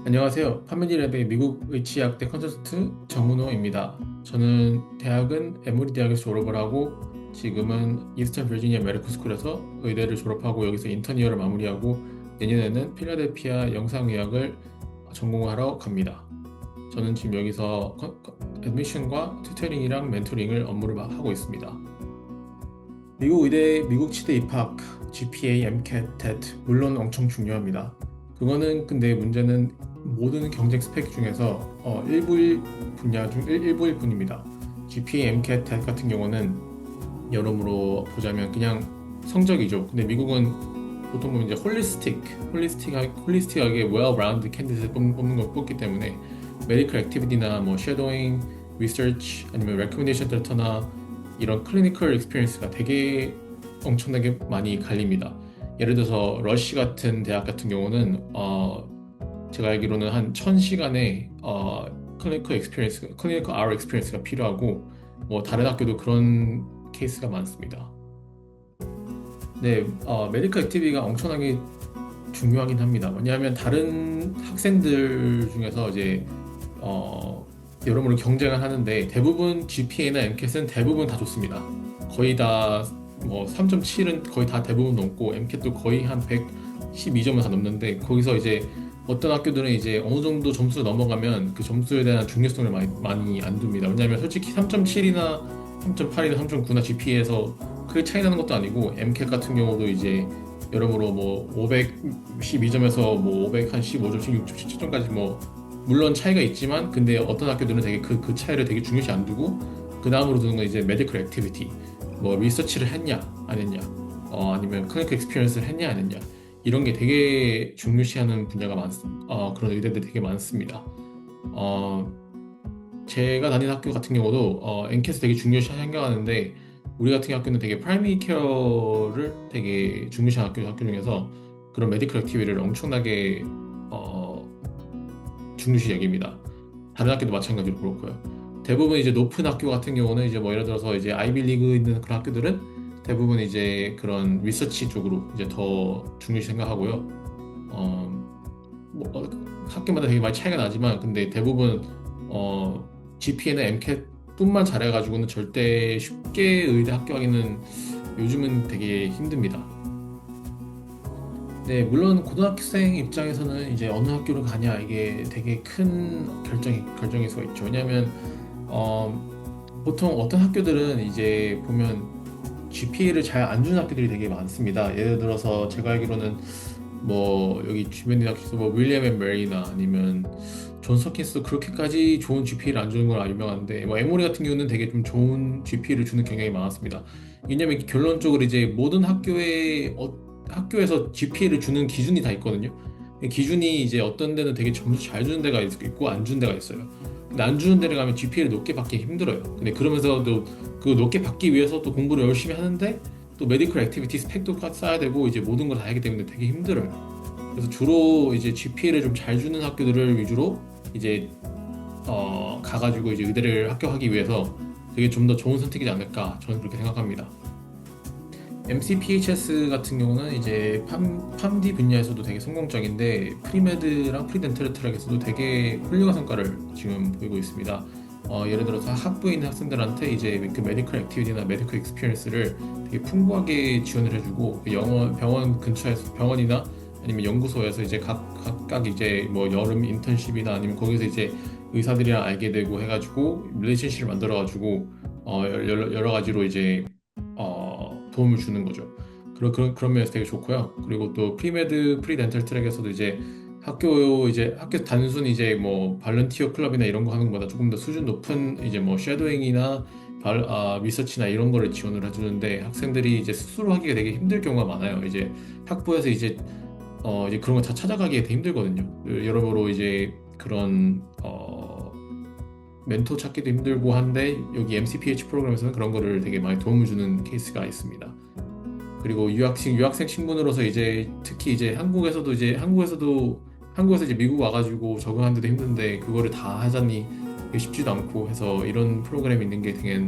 안녕하세요. 파밀리랩의 미국 의치의학대 컨설턴트 정문호입니다. 저는 대학은 에모리 대학에서 졸업을 하고 지금은 이스턴 버지니아 메디컬 스쿨에서 의대를 졸업하고 여기서 인턴 이어를 마무리하고 내년에는 필라델피아 영상의학을 전공하러 갑니다. 저는 지금 여기서 애드미션과 튜터링이랑 멘토링을 업무를 하고 있습니다. 미국 의대, 미국 치대 입학, GPA, MCAT, TET 물론 엄청 중요합니다. 그거는 근데 문제는 모든 경쟁 스펙 중에서 일부일 분야 중 일부일 뿐입니다. GPA, MCAT, TET 같은 경우는 여러모로 보자면 그냥 성적이죠. 근데 미국은 보통 보면 이제 홀리스틱하게 well-rounded 캔디데이트 뽑는 걸 뽑기 때문에 메디컬 액티비티나 뭐 쉐도잉, 리서치 아니면 레코멘데이션 레터나 이런 클리니컬 익스피리언스가 되게 엄청나게 많이 갈립니다. 예를 들어서 러시 같은 대학 같은 경우는 제가 알기로는 한 1000시간의 클리니컬 아워 익스피리언스가 필요하고 뭐 다른 학교도 그런 케이스가 많습니다. 네, 메디컬 액티비티가 엄청나게 중요하긴 합니다. 왜냐하면 다른 학생들 중에서 이제 여러모로 경쟁을 하는데 대부분 GPA나 MCAT은 대부분 다 좋습니다. 거의 다 뭐 3.7은 거의 다 대부분 넘고 MCAT도 거의 한 112점을 다 넘는데 거기서 이제 어떤 학교들은 이제 어느 정도 점수가 넘어가면 그 점수에 대한 중요성을 많이 안 둡니다. 왜냐하면 솔직히 3.7이나 3.8이나 3.9나 GPA에서 크게 차이 나는 것도 아니고 MCAT 같은 경우도 이제 여러모로 뭐 512점에서 뭐 515점, 16점, 17점까지 뭐 물론 차이가 있지만 근데 어떤 학교들은 되게 그 차이를 되게 중요시 안 두고 그 다음으로 두는 건 이제 메디컬 액티비티 뭐 리서치를 했냐 안 했냐 아니면 클리니컬 익스피리언스를 했냐 안 했냐 이런 게 되게 중요시하는 분야가 그런 의대들 되게 많습니다. 어, 제가 다니는 학교 같은 경우도 NCAS 되게 중요시 생각하는데 우리 같은 학교는 되게 프라이머리 케어를 되게 중요시하는 학교 중에서 그런 메디컬 액티비티를 엄청나게 중요시 여깁니다. 다른 학교도 마찬가지로 그렇고요. 대부분 이제 높은 학교 같은 경우는 이제 뭐 예를 들어서 이제 아이비리그 있는 그런 학교들은 대부분 이제 그런 리서치 쪽으로 이제 더 중요시 생각하고요. 학교마다 되게 많이 차이가 나지만 근데 대부분 GPA나 MCAT뿐만 잘해가지고는 절대 쉽게 의대 합격하기는 요즘은 되게 힘듭니다. 네, 물론 고등학생 입장에서는 이제 어느 학교를 가냐 이게 되게 큰 결정일 수가 있죠. 왜냐하면 보통 어떤 학교들은 이제 보면 GPA를 잘 안 주는 학교들이 되게 많습니다. 예를 들어서 제가 알기로는 뭐 여기 주변 대학에서 뭐 윌리엄 앤 메리나 아니면 존스 홉킨스도 그렇게까지 좋은 GPA를 안 주는 건 유명한데 뭐 에모리 같은 경우는 되게 좀 좋은 GPA를 주는 경향이 많았습니다. 왜냐면 결론적으로 이제 모든 학교에서 GPA를 주는 기준이 다 있거든요. 기준이 이제 어떤 데는 되게 점수 잘 주는 데가 있고 안 주는 데가 있어요. 근데 안 주는 데를 가면 GPA를 높게 받기 힘들어요. 근데 그러면서도 그 높게 받기 위해서 또 공부를 열심히 하는데 또 메디컬 액티비티 스펙도 쌓아야 되고 이제 모든 걸 다 하기 때문에 되게 힘들어요. 그래서 주로 이제 GPA를 좀 잘 주는 학교들을 위주로 이제 가가지고 이제 의대를 합격하기 위해서 되게 좀 더 좋은 선택이지 않을까 저는 그렇게 생각합니다. MCPHS 같은 경우는 이제 팜디 분야에서도 되게 성공적인데 프리메드랑 프리덴탈 트랙에서도 되게 훌륭한 성과를 지금 보이고 있습니다. 예를 들어서 학부에 있는 학생들한테 이제 그 메디컬 액티비티나 메디컬 익스피리언스를 되게 풍부하게 지원을 해주고 그 병원 근처에서 병원이나 아니면 연구소에서 이제 각각 이제 뭐 여름 인턴십이나 아니면 거기서 이제 의사들이랑 알게 되고 해가지고 릴레이션십을 만들어가지고 여러 가지로 이제 도움을 주는 거죠. 그런 면에서 되게 좋고요. 그리고 또 프리메드 프리덴탈 트랙에서도 이제 학교 단순히 이제 뭐 발런티어 클럽이나 이런 거 하는 것보다 조금 더 수준 높은 이제 뭐 쉐도잉이나 리서치나 이런 거를 지원을 해주는데 학생들이 이제 스스로 하기가 되게 힘들 경우가 많아요. 이제 학부에서 이제 그런 거 다 찾아가기가 되게 힘들거든요. 여러모로 이제 그런 멘토 찾기도 힘들고 한데 여기 MCPH 프로그램에서는 그런 거를 되게 많이 도움을 주는 케이스가 있습니다. 그리고 유학생 신분으로서 이제 특히 이제 한국에서 이제 미국 와가지고 적응하는데도 힘든데 그거를 다 하자니 쉽지도 않고 해서 이런 프로그램이 있는 게 되게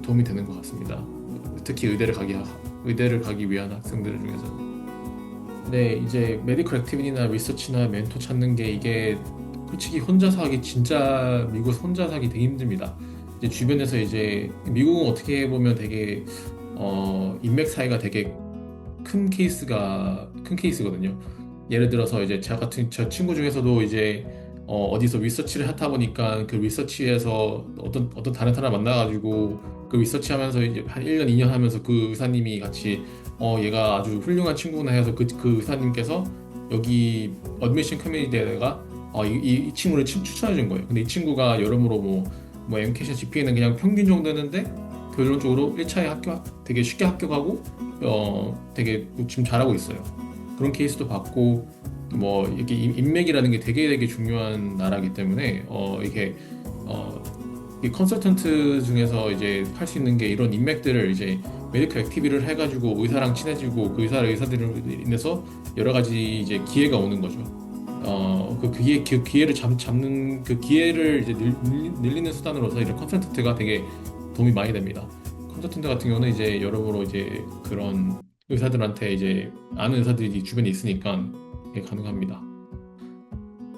도움이 되는 것 같습니다. 특히 의대를 가기 위한 학생들 중에서. 네, 이제 메디컬 액티비티나 리서치나 멘토 찾는 게 이게 솔직히 혼자서 하기 진짜 미국에서 혼자서 하기 되게 힘듭니다. 이제 주변에서 이제 미국은 어떻게 보면 되게 인맥 사이가 되게 큰 케이스거든요. 예를 들어서 이제 저 친구 중에서도 이제 어디서 리서치를 하다 보니까 그 리서치에서 어떤 다른 사람 만나가지고 그 리서치하면서 이제 한 1년, 2년 하면서 그 의사님이 같이 얘가 아주 훌륭한 친구구나 해서 그 의사님께서 여기 어드미션 커뮤니티에다가 이 친구를 추천해 준 거예요. 근데 이 친구가 여러모로 뭐 MCAT GPA는 그냥 평균 정도 했는데 결론적으로 1차에 되게 쉽게 합격하고 되게 지금 잘하고 있어요. 그런 케이스도 봤고 뭐 이게 인맥이라는 게 되게 중요한 나라이기 때문에 이 컨설턴트 중에서 이제 할 수 있는 게 이런 인맥들을 이제 메디컬 액티비를 해가지고 의사랑 친해지고 그 의사들로 인해서 여러 가지 이제 기회가 오는 거죠. 그 기회를 잡는 그 기회를 이제 늘리는 수단으로서 이런 컨설턴트가 되게 도움이 많이 됩니다. 컨설턴트 같은 경우는 이제 여러모로 이제 그런 의사들한테 이제 아는 의사들이 주변에 있으니까 이게 가능합니다.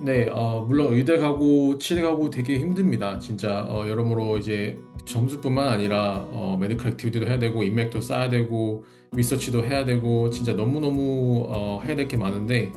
네, 물론 의대 가고 치대 가고 되게 힘듭니다. 진짜 여러모로 이제 점수뿐만 아니라 메디컬 액티비티도 해야 되고 인맥도 쌓아야 되고 리서치도 해야 되고 진짜 너무너무 해야 될 게 많은데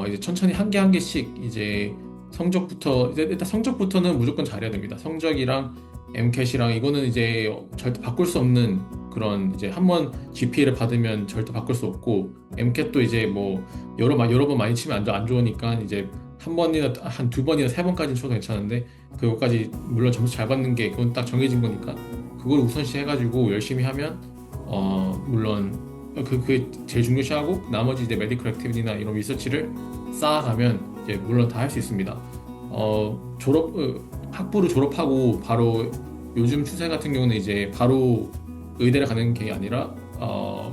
이제 천천히 한 개 한 개씩 이제 성적부터 이제 일단 성적부터는 무조건 잘해야 됩니다. 성적이랑 MCAT이랑 이거는 이제 절대 바꿀 수 없는 그런 이제 한 번 GPA를 받으면 절대 바꿀 수 없고 MCAT도 이제 뭐 여러 번 많이 치면 안 좋으니까 이제 한 번이나 한 두 번이나 세 번까지는 쳐도 괜찮은데 그것까지 물론 점수 잘 받는 게 그건 딱 정해진 거니까 그걸 우선시 해가지고 열심히 하면 물론 그게 제일 중요시하고 나머지 이제 메디컬 액티비티나 이런 리서치를 쌓아가면 이제 물론 다 할 수 있습니다. 학부를 졸업하고 바로 요즘 추세 같은 경우는 이제 바로 의대를 가는 게 아니라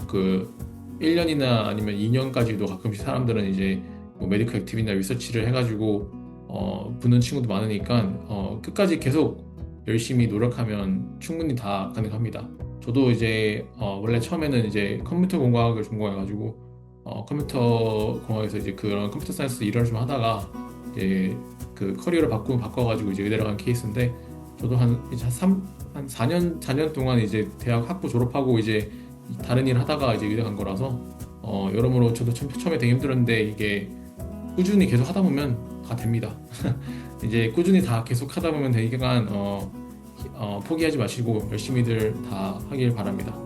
그 1년이나 아니면 2년까지도 가끔씩 사람들은 이제 뭐 메디컬 액티비티나 리서치를 해가지고 붙는 친구도 많으니까 끝까지 계속 열심히 노력하면 충분히 다 가능합니다. 저도 이제 원래 처음에는 이제 컴퓨터 공학을 전공해가지고 컴퓨터 공학에서 이제 그런 컴퓨터 사이언스 일을 좀 하다가 이제 그 커리어를 바꿔가지고 이제 의대를 간 케이스인데 저도 한 4년 동안 이제 대학 학부 졸업하고 이제 다른 일 하다가 이제 의대 간 거라서 여러모로 저도 처음에 되게 힘들었는데 이게 꾸준히 계속 하다 보면 다 됩니다. 이제 꾸준히 다 계속 하다 보면 되니까 포기하지 마시고 열심히들 다 하길 바랍니다.